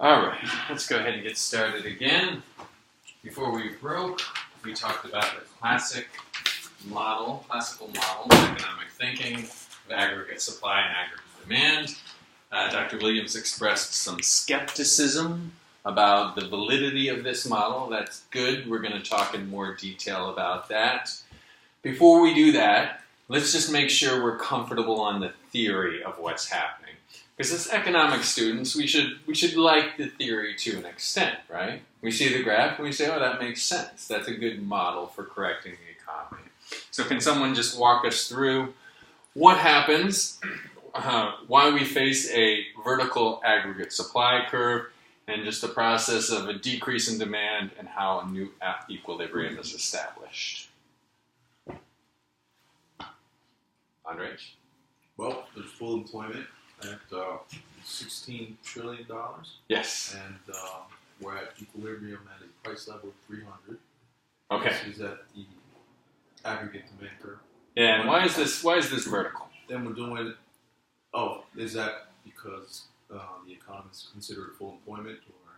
All right, let's go ahead and get started again. Before we broke, we talked about the classical model of economic thinking of aggregate supply and aggregate demand. Dr. Williams expressed some skepticism about the validity of this model. That's good. We're going to talk in more detail about that. Before we do that, let's just make sure we're comfortable on the theory of what's happening. Because as economic students, we should like the theory to an extent, right? We see the graph and we say, oh, that makes sense. That's a good model for correcting the economy. So can someone just walk us through what happens, why we face a vertical aggregate supply curve, and just the process of a decrease in demand and how a new equilibrium is established? Andres? Well, there's full employment at $16 trillion. Yes. And we're at equilibrium at a price level of 300. Okay. This is at the aggregate demand curve. Yeah, and why is this vertical? Then we're doing, is that because the economists consider it full employment? Or?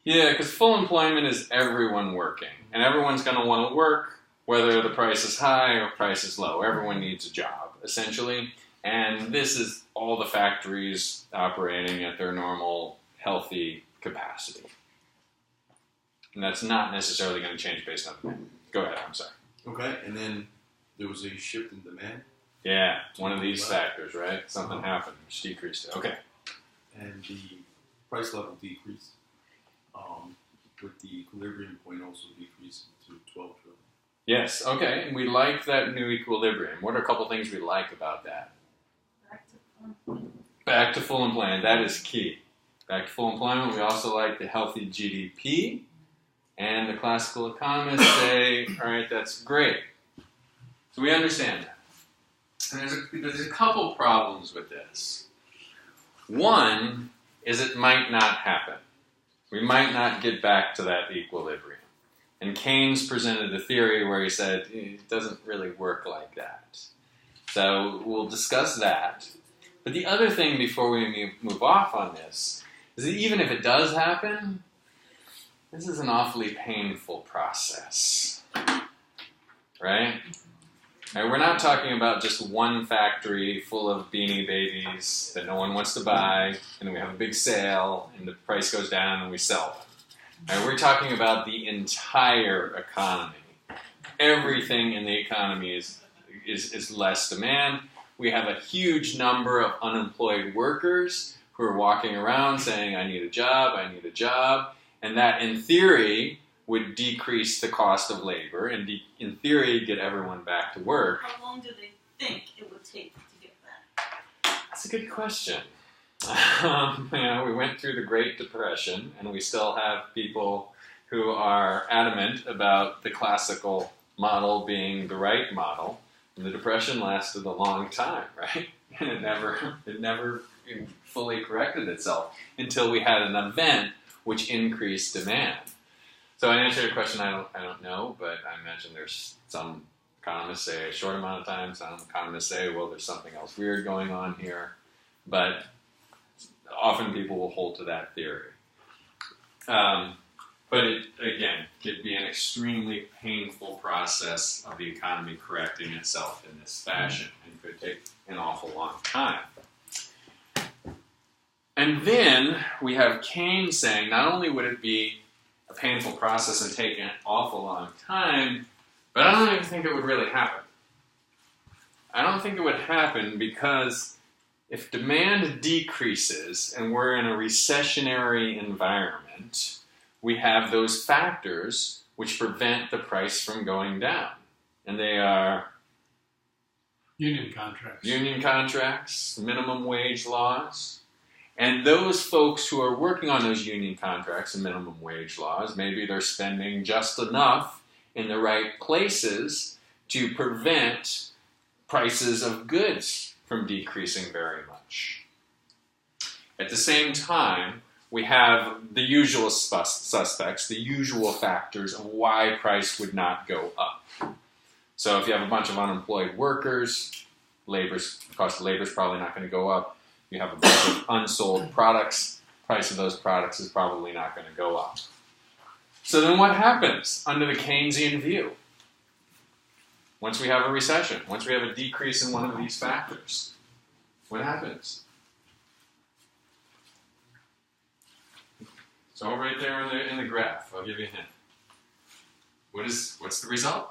Yeah, because full employment is everyone working. And everyone's going to want to work whether the price is high or price is low. Everyone needs a job, essentially. And this is all the factories operating at their normal, healthy capacity. And that's not necessarily going to change based on demand. Go ahead, I'm sorry. Okay, and then there was a shift in demand. Yeah, one of these factors, right? Something happened, which decreased it. Okay. And the price level decreased, with the equilibrium point also decreasing to 12 trillion. Yes, okay. We like that new equilibrium. What are a couple things we like about that? Back to full employment. That is key. Back to full employment. We also like the healthy GDP. And the classical economists say, all right, that's great. So we understand that. And there's a couple problems with this. One is it might not happen. We might not get back to that equilibrium. And Keynes presented a theory where he said it doesn't really work like that. So we'll discuss that. But the other thing before we move off on this is that even if it does happen, this is an awfully painful process, right? And we're not talking about just one factory full of Beanie Babies that no one wants to buy, and then we have a big sale, and the price goes down, and we sell them. And we're talking about the entire economy. Everything in the economy is less demand. We have a huge number of unemployed workers who are walking around saying, I need a job, I need a job. And that, in theory, would decrease the cost of labor and, in theory, get everyone back to work. How long do they think it would take to get that? That's a good question. We went through the Great Depression, and we still have people who are adamant about the classical model being the right model. And the Depression lasted a long time, right? And it never fully corrected itself until we had an event which increased demand. So in answer to your question, I don't know, but I imagine there's some economists say a short amount of time, some economists say, well, there's something else weird going on here. But often people will hold to that theory. But it, again, could be an extremely painful process of the economy correcting itself in this fashion and could take an awful long time. And then we have Keynes saying not only would it be a painful process and take an awful long time, but I don't even think it would really happen. I don't think it would happen because if demand decreases and we're in a recessionary environment, we have those factors which prevent the price from going down. And they are union contracts, minimum wage laws. And those folks who are working on those union contracts and minimum wage laws, maybe they're spending just enough in the right places to prevent prices of goods from decreasing very much. At the same time, we have the usual suspects, the usual factors of why price would not go up. So if you have a bunch of unemployed workers, the cost of labor is probably not going to go up. You have a bunch of unsold products, price of those products is probably not going to go up. So then what happens under the Keynesian view? Once we have a recession, once we have a decrease in one of these factors, what happens? It's all right there in the graph. I'll give you a hint. What's the result?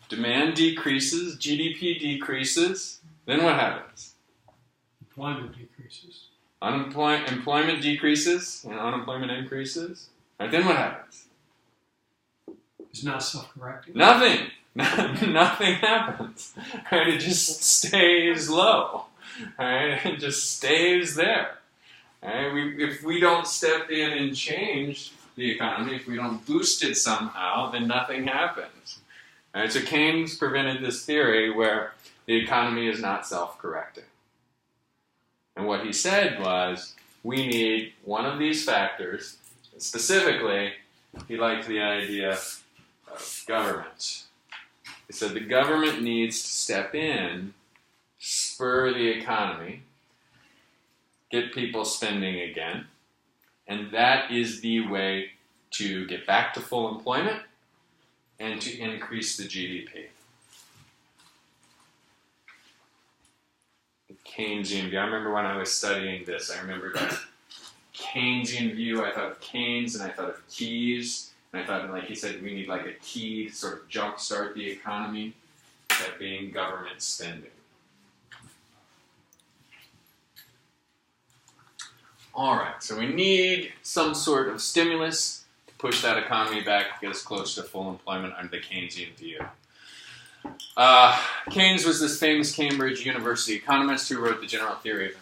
Demand decreases, GDP decreases, then what happens? Employment decreases. Employment decreases and unemployment increases. Right, then what happens? It's not self-correcting. Nothing. Nothing happens. Right? It just stays low. Right? It just stays there. Right? If we don't step in and change the economy, if we don't boost it somehow, then nothing happens. Right? So Keynes presented this theory where the economy is not self-correcting. And what he said was, we need one of these factors. Specifically, he liked the idea of government. He said the government needs to step in, spur the economy, get people spending again, and that is the way to get back to full employment and to increase the GDP. The Keynesian view. I remember when I was studying this, I remember that Keynesian view. I thought of Keynes and I thought of keys. And I thought, like he said, we need like a key to sort of jumpstart the economy, that being government spending. All right, so we need some sort of stimulus to push that economy back, get us close to full employment under the Keynesian view. Keynes was this famous Cambridge University economist who wrote the General Theory of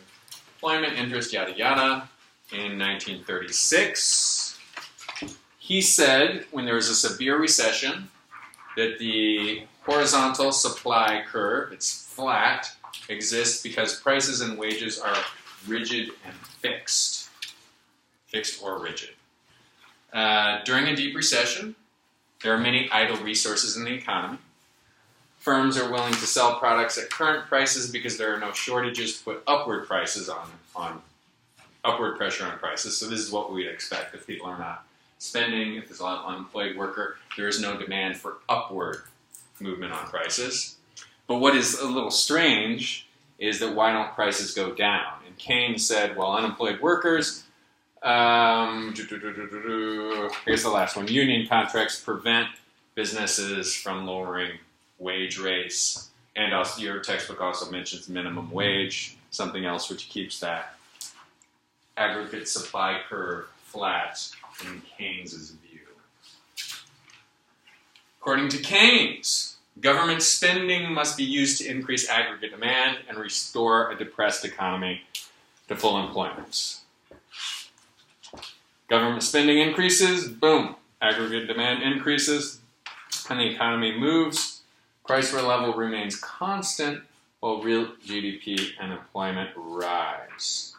Employment, Interest, yada yada, in 1936. He said, when there was a severe recession, that the horizontal supply curve, it's flat, exists because prices and wages are rigid and fixed or rigid. During a deep recession, there are many idle resources in the economy. Firms are willing to sell products at current prices because there are no shortages to put upward prices on upward pressure on prices. So this is what we'd expect. If people are not spending, if there's a lot of unemployed worker, there is no demand for upward movement on prices. But what is a little strange is that why don't prices go down? And Keynes said, well, unemployed workers, here's the last one, union contracts prevent businesses from lowering wage rates. And also, your textbook also mentions minimum wage, something else which keeps that aggregate supply curve flat in Keynes's view. According to Keynes, government spending must be used to increase aggregate demand and restore a depressed economy to full employment. Government spending increases, boom, aggregate demand increases, and the economy moves. Price level remains constant while real GDP and employment rise.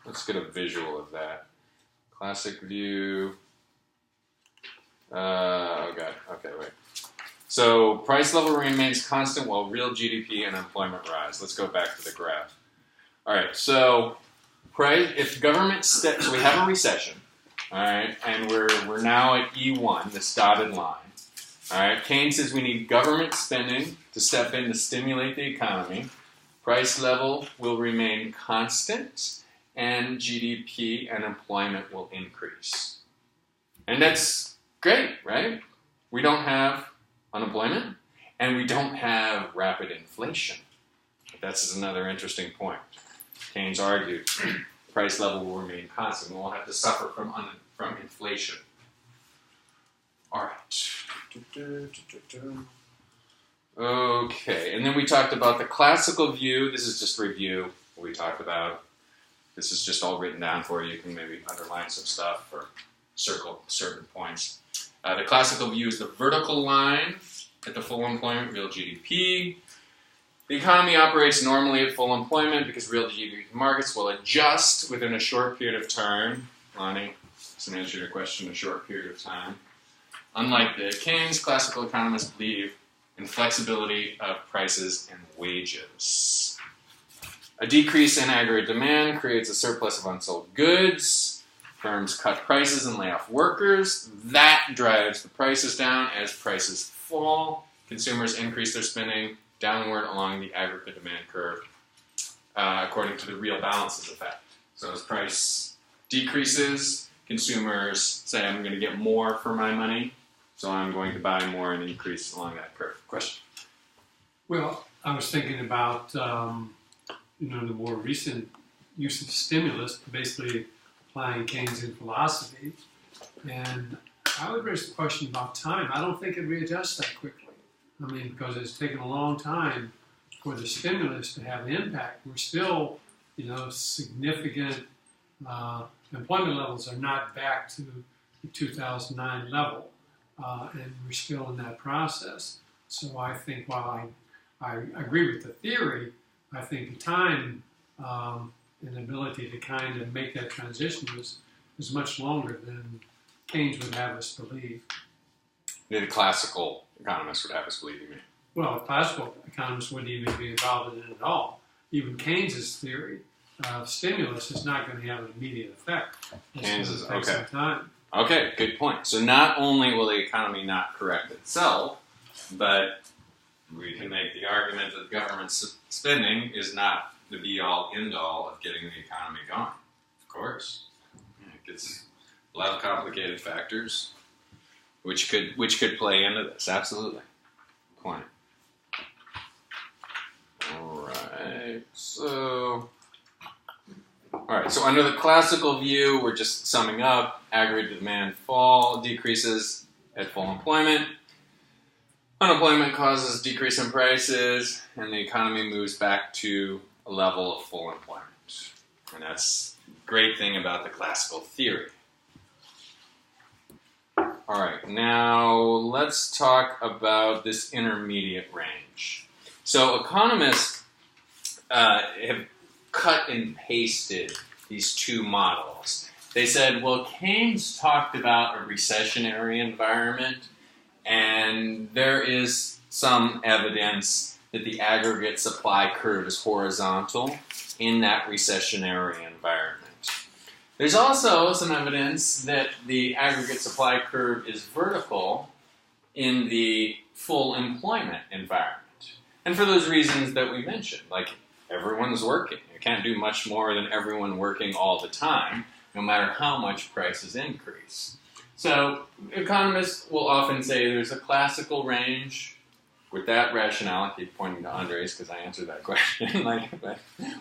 Let's get a visual of that. Classic view. Oh God. Okay, wait. So price level remains constant while real GDP and employment rise. Let's go back to the graph. All right. So if government steps, so we have a recession. All right, and we're now at E1, this dotted line. All right. Keynes says we need government spending to step in to stimulate the economy. Price level will remain constant, and GDP and employment will increase. And that's great, right? We don't have unemployment, and we don't have rapid inflation. That's another interesting point. Keynes argued price level will remain constant. We won't have to suffer from inflation. All right. Okay, and then we talked about the classical view. This is just review what we talked about. This is just all written down for you. You can maybe underline some stuff or circle certain points. The classical view is the vertical line at the full employment, real GDP. The economy operates normally at full employment because real GDP markets will adjust within a short period of time. Lonnie, that's an answer to your question, a short period of time. Unlike the Keynes, classical economists believe and flexibility of prices and wages. A decrease in aggregate demand creates a surplus of unsold goods. Firms cut prices and lay off workers. That drives the prices down. As prices fall, consumers increase their spending downward along the aggregate demand curve, according to the real balances effect. So as price decreases, consumers say, I'm going to get more for my money, so I'm going to buy more and increase along that curve. Question? Well, I was thinking about, the more recent use of stimulus, basically applying Keynesian philosophy. And I would raise the question about time. I don't think it readjusts that quickly. I mean, because it's taken a long time for the stimulus to have an impact. We're still, significant employment levels are not back to the 2009 level, and we're still in that process. So I think while I agree with the theory, I think the time and ability to kind of make that transition is much longer than Keynes would have us believe. The classical economists would have us believe, you mean? Well, classical economists wouldn't even be involved in it at all. Even Keynes's theory of stimulus is not going to have an immediate effect. Keynes is, It's going to take some time. Okay, good point. So not only will the economy not correct itself, but we can make the argument that government spending is not the be-all, end-all of getting the economy going. Of course. It gets a lot of complicated factors which could play into this. Absolutely. Point. Alright, so under the classical view, we're just summing up, aggregate demand decreases at full employment. Unemployment causes decrease in prices, and the economy moves back to a level of full employment. And that's the great thing about the classical theory. All right, now let's talk about this intermediate range. So economists have cut and pasted these two models. They said, well, Keynes talked about a recessionary environment, and there is some evidence that the aggregate supply curve is horizontal in that recessionary environment. There's also some evidence that the aggregate supply curve is vertical in the full employment environment. And for those reasons that we mentioned, like everyone's working. You can't do much more than everyone working all the time, no matter how much prices increase. So economists will often say there's a classical range. With that rationale, I keep pointing to Andres because I answered that question.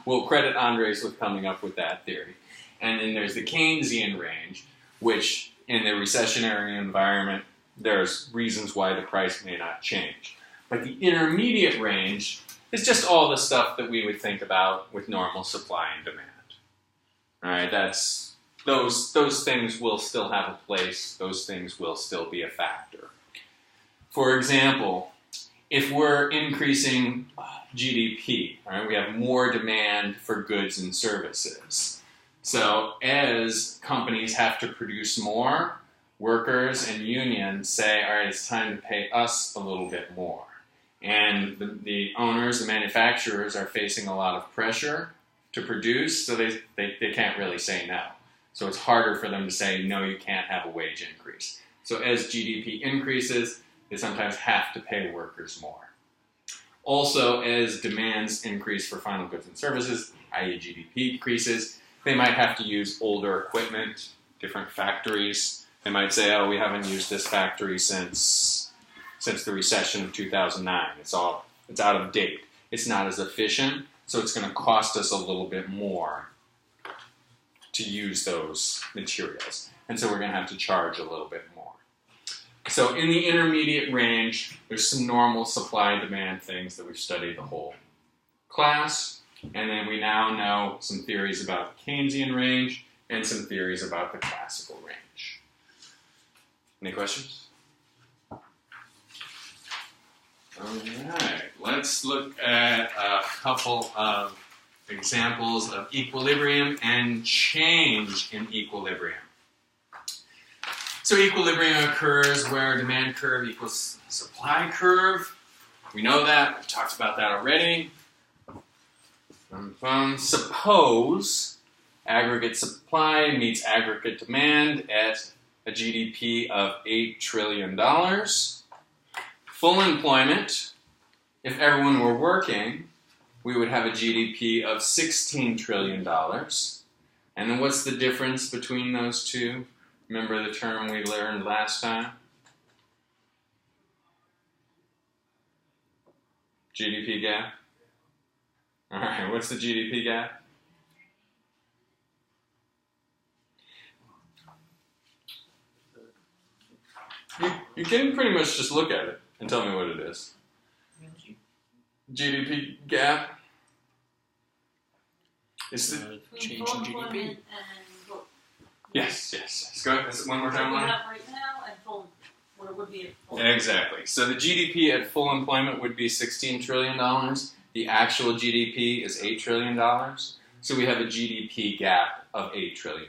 We'll credit Andres with coming up with that theory. And then there's the Keynesian range, which in the recessionary environment, there's reasons why the price may not change. But the intermediate range is just all the stuff that we would think about with normal supply and demand. All right, those things will still have a place. Those things will still be a factor. For example, if we're increasing GDP, right, we have more demand for goods and services. So as companies have to produce more, workers and unions say, all right, it's time to pay us a little bit more. And the owners, the manufacturers are facing a lot of pressure to produce, so they can't really say no. So it's harder for them to say, no, you can't have a wage increase. So as GDP increases, they sometimes have to pay workers more. Also, as demands increase for final goods and services, i.e. GDP increases, they might have to use older equipment, different factories. They might say, oh, we haven't used this factory since the recession of 2009. It's out of date. It's not as efficient, so it's going to cost us a little bit more to use those materials. And so we're going to have to charge a little bit more. So in the intermediate range, there's some normal supply-demand things that we've studied the whole class. And then we now know some theories about the Keynesian range and some theories about the classical range. Any questions? All right, let's look at a couple of examples of equilibrium and change in equilibrium. So equilibrium occurs where demand curve equals supply curve. We know that. We've talked about that already. Suppose aggregate supply meets aggregate demand at a GDP of $8 trillion. Full employment, if everyone were working, we would have a GDP of $16 trillion. And then what's the difference between those two? Remember the term we learned last time? GDP gap? All right, what's the GDP gap? You can pretty much just look at it and tell me what it is. GDP gap is the Between full employment and what yes. Go ahead. One more time. we Lauren. have right now and full, what it would be at full. Exactly. So the GDP at full employment would be $16 trillion. The actual GDP is $8 trillion. So we have a GDP gap of $8 trillion,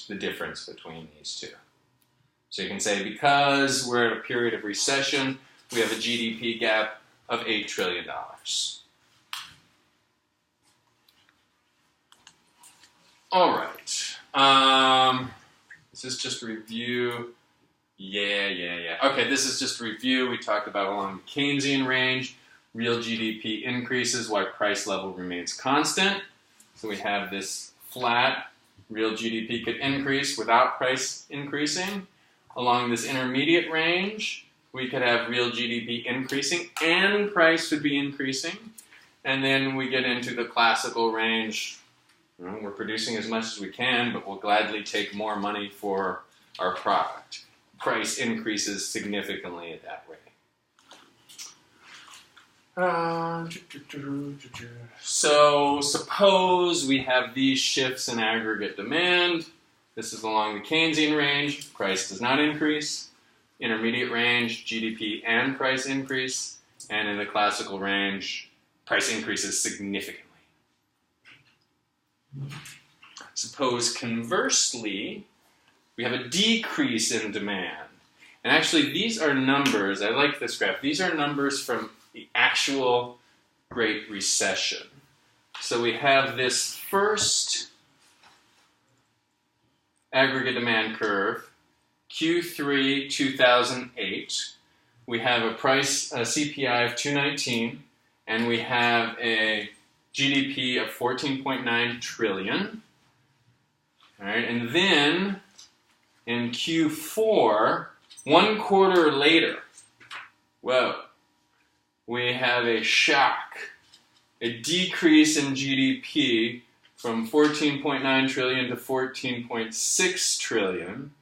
the difference between these two. So you can say because we're at a period of recession, we have a GDP gap of $8 trillion. All right. This is just review. Yeah. Okay, this is just review. We talked about along the Keynesian range, real GDP increases while price level remains constant. So we have this flat, real GDP could increase without price increasing. Along this intermediate range, we could have real GDP increasing and price would be increasing. And then we get into the classical range. We're producing as much as we can, but we'll gladly take more money for our product. Price increases significantly at that rate. So suppose we have these shifts in aggregate demand. This is along the Keynesian range. Price does not increase. Intermediate range, GDP and price increase. And in the classical range, price increases significantly. Suppose conversely, we have a decrease in demand. And actually, these are numbers. I like this graph. These are numbers from the actual Great Recession. So we have this first aggregate demand curve, Q3 2008. We have a CPI of 219, and we have a GDP of 14.9 trillion. All right, and then in Q4, 1 quarter later, we have a shock, a decrease in GDP from 14.9 trillion to 14.6 trillion,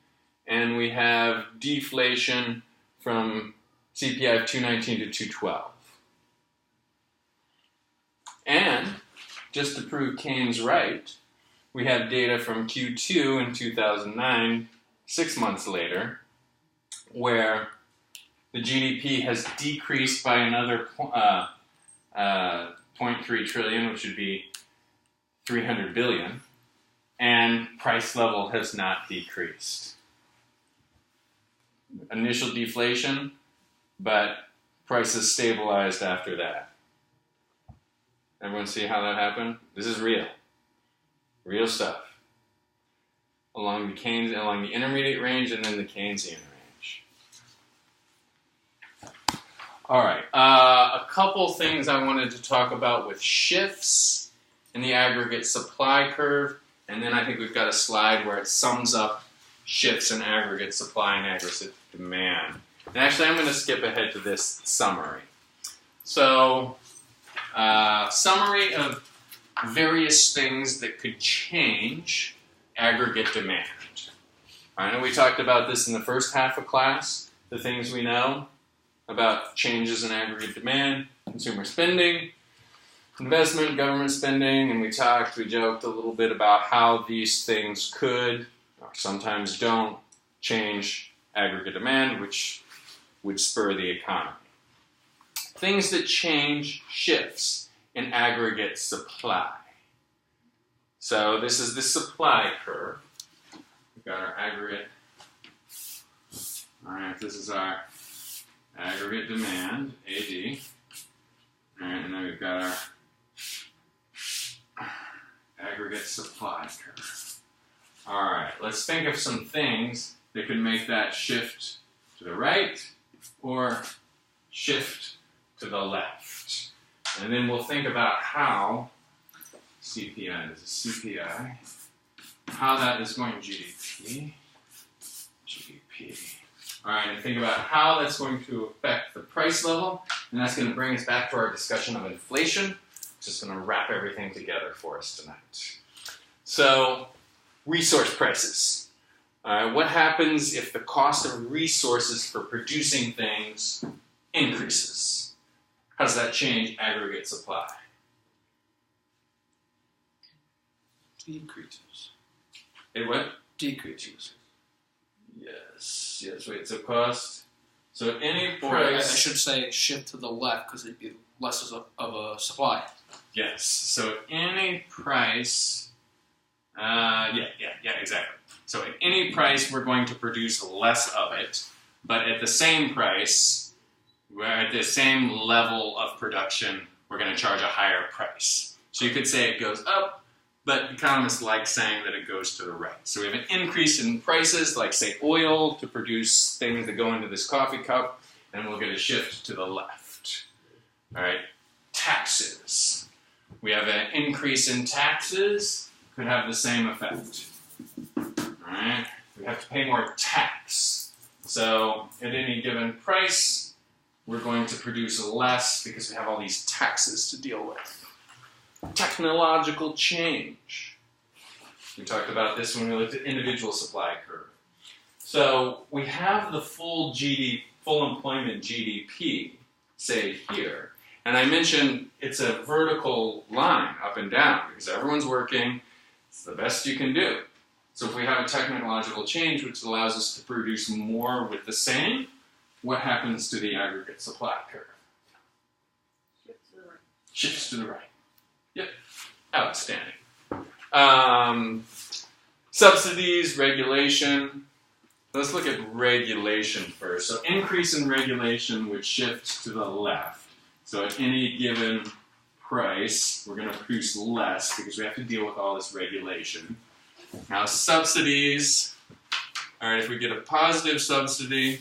and we have deflation from CPI of 219 to 212. And, just to prove Keynes right, we have data from Q2 in 2009, 6 months later, where the GDP has decreased by another 0.3 trillion, which would be 300 billion, and price level has not decreased. Initial deflation, but prices stabilized after that. Everyone see how that happened? This is real. Real stuff. Along the intermediate range and then the Keynesian range. All right. A couple things I wanted to talk about with shifts in the aggregate supply curve, and then I think we've got a slide where it sums up shifts in aggregate supply and aggregate demand. And actually, I'm going to skip ahead to this summary. So, summary of various things that could change aggregate demand. I know we talked about this in the first half of class, the things we know about changes in aggregate demand, consumer spending, investment, government spending, and we joked a little bit about how these things could, or sometimes don't, change aggregate demand, which would spur the economy. Things that change shifts in aggregate supply. So this is the supply curve. We've got our aggregate. All right, this is our aggregate demand, AD. supply curve. All right, let's think of some things that could make that shift to the right or shift to the left. And then we'll think about how CPI is a CPI, how that is going GDP. All right, and think about how that's going to affect the price level, and that's going to bring us back to our discussion of inflation. Just going to wrap everything together for us tonight. So, resource prices. What happens if the cost of resources for producing things increases? How does that change aggregate supply? Decreases. It what? Decreases. Yes, wait, so cost. So any Or I price. should say shift to the left because it'd be less of a supply. Yes, so any price. Yeah, exactly. So at any price, we're going to produce less of it, but at the same price, we're at the same level of production, we're going to charge a higher price. So you could say it goes up, but economists like saying that it goes to the right. So we have an increase in prices, like say oil, to produce things that go into this coffee cup, and we'll get a shift to the left. All right, taxes. We have an increase in taxes, could have the same effect. All right, we have to pay more tax. So at any given price, we're going to produce less because we have all these taxes to deal with. Technological change. We talked about this when we looked at individual supply curve. So we have the full employment GDP, say here. And I mentioned it's a vertical line up and down because everyone's working. It's the best you can do. So if we have a technological change which allows us to produce more with the same, what happens to the aggregate supply curve? Shift to the right. Shifts to the right. Yep. Outstanding. Subsidies, regulation. Let's look at regulation first. So increase in regulation would shift to the left. So at any given price, we're going to produce less because we have to deal with all this regulation. Now subsidies. All right, if we get a positive subsidy,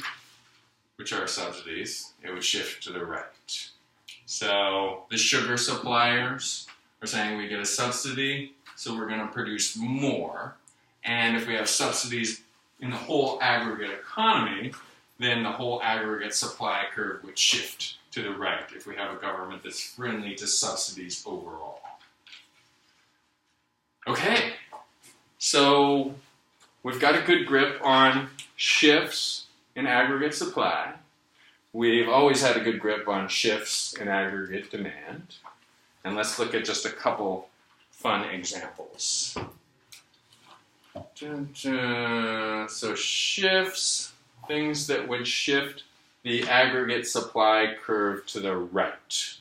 which are subsidies, it would shift to the right. So the sugar suppliers are saying we get a subsidy, so we're going to produce more. And if we have subsidies in the whole aggregate economy, then the whole aggregate supply curve would shift to the right if we have a government that's friendly to subsidies overall. Okay, so we've got a good grip on shifts in aggregate supply. We've always had a good grip on shifts in aggregate demand. And let's look at just a couple fun examples. So shifts, things that would shift the aggregate supply curve to the right.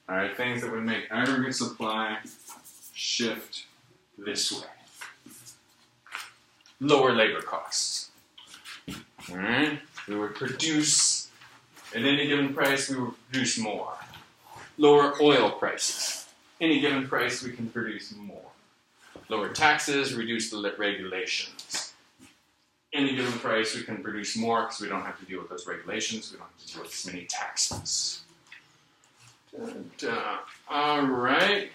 All right, things that would make aggregate supply shift this way. Lower labor costs. All right, we would produce, at any given price, we would produce more. Lower oil prices. Any given price, we can produce more. Lower taxes, reduce the regulations. Any given price, we can produce more because we don't have to deal with those regulations. We don't have to deal with as many taxes. All right.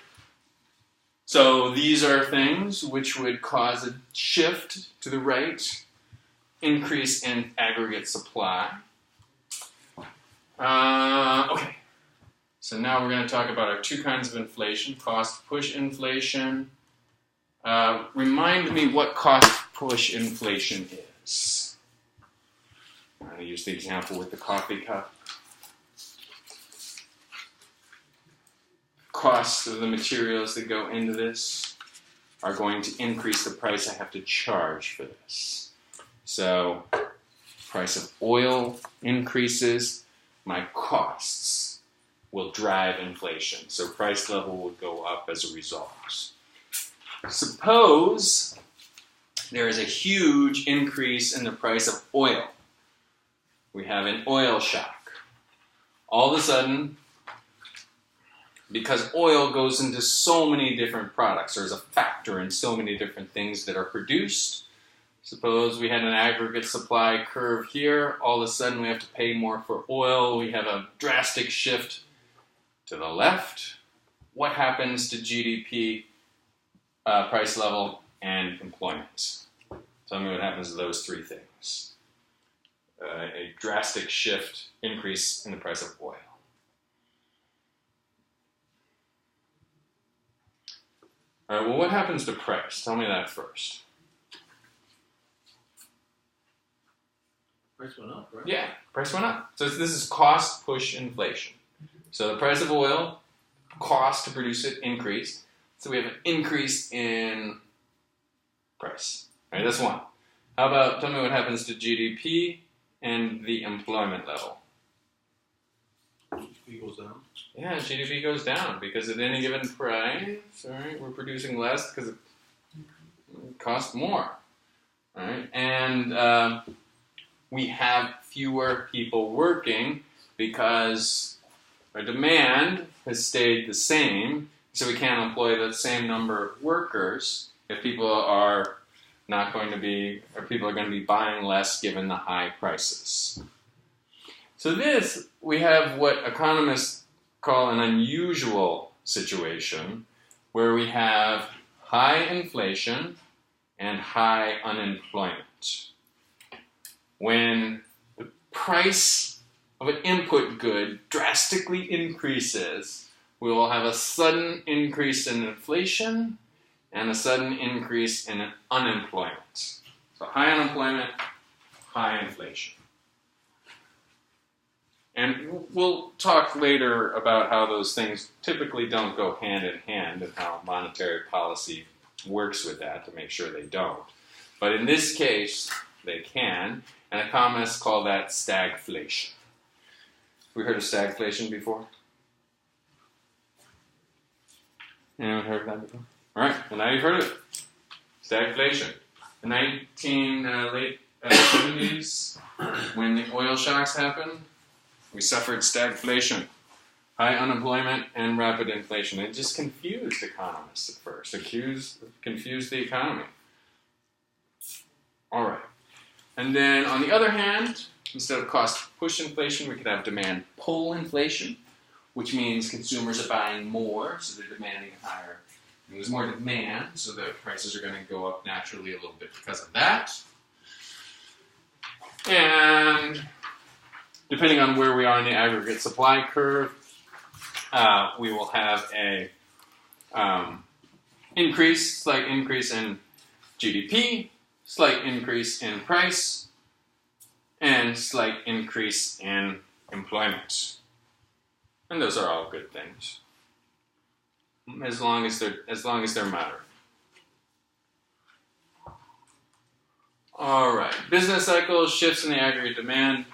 So these are things which would cause a shift to the right, increase in aggregate supply. Okay. So now we're going to talk about our two kinds of inflation, cost push inflation. Remind me what cost push inflation is. I'm going to use the example with the coffee cup. Costs of the materials that go into this are going to increase the price I have to charge for this. So, price of oil increases, my costs will drive inflation. So price level will go up as a result. Suppose there is a huge increase in the price of oil. We have an oil shock. All of a sudden, because oil goes into so many different products. There's a factor in so many different things that are produced. Suppose we had an aggregate supply curve here. All of a sudden we have to pay more for oil. We have a drastic shift to the left. What happens to GDP, price level, and employment? Tell me what happens to those three things. A drastic shift, increase in the price of oil. All right, well, what happens to price? Tell me that first. Price went up, right? Yeah, price went up. So this is cost push inflation. So the price of oil, cost to produce it, increased. So we have an increase in price. All right, that's one. How about, tell me what happens to GDP and the employment level? GDP goes down. Yeah, GDP goes down because at any given price, all right, we're producing less because it costs more. All right, and we have fewer people working because our demand has stayed the same, so we can't employ the same number of workers if people are not going to be, or people are going to be buying less given the high prices. So this, we have what economists call an unusual situation where we have high inflation and high unemployment. When the price of an input good drastically increases, we will have a sudden increase in inflation and a sudden increase in unemployment. So high unemployment, high inflation. And we'll talk later about how those things typically don't go hand in hand and how monetary policy works with that to make sure they don't. But in this case, they can, and economists call that stagflation. We heard of stagflation before? Anyone heard of that before? All right, well now you've heard of it. Stagflation. The late 70s, when the oil shocks happened, we suffered stagflation, high unemployment, and rapid inflation. It just confused economists at first, confused the economy. All right. And then on the other hand, instead of cost push inflation, we could have demand pull inflation, which means consumers are buying more, so they're demanding higher. And there's more demand, so the prices are going to go up naturally a little bit because of that. And depending on where we are in the aggregate supply curve, we will have a slight increase in GDP, slight increase in price, and slight increase in employment. And those are all good things, as long as they're moderate. All right, business cycles, shifts in the aggregate demand,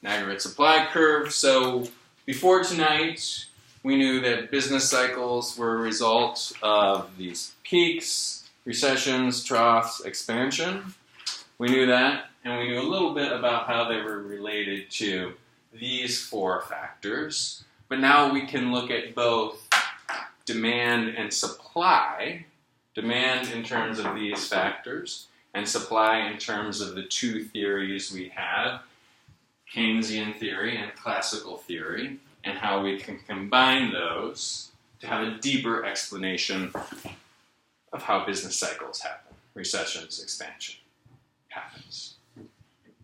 and aggregate supply curve. So before tonight, we knew that business cycles were a result of these peaks, recessions, troughs, expansion. We knew that, and we knew a little bit about how they were related to these four factors. But now we can look at both demand and supply, demand in terms of these factors, and supply in terms of the two theories we have, Keynesian theory and classical theory, and how we can combine those to have a deeper explanation of how business cycles happen, recessions, expansion happens.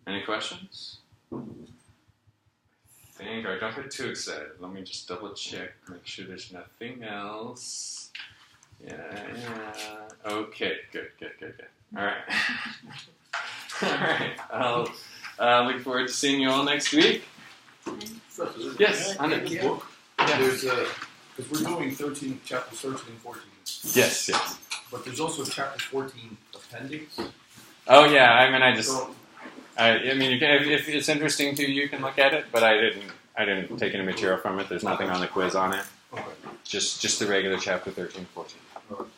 Any questions? Don't get too excited. Let me just double check, make sure there's nothing else. Yeah. Okay, good. All right. All right. I'll look forward to seeing you all next week. Yes, on it. Yeah. There's because we're doing chapters 13 and 14. Yes. But there's also chapter 14 appendix. Oh yeah, I mean, you can, if it's interesting to you, you can look at it. But I didn't take any material from it. There's nothing on the quiz on it. Okay. Just the regular chapter 13, 14. All right.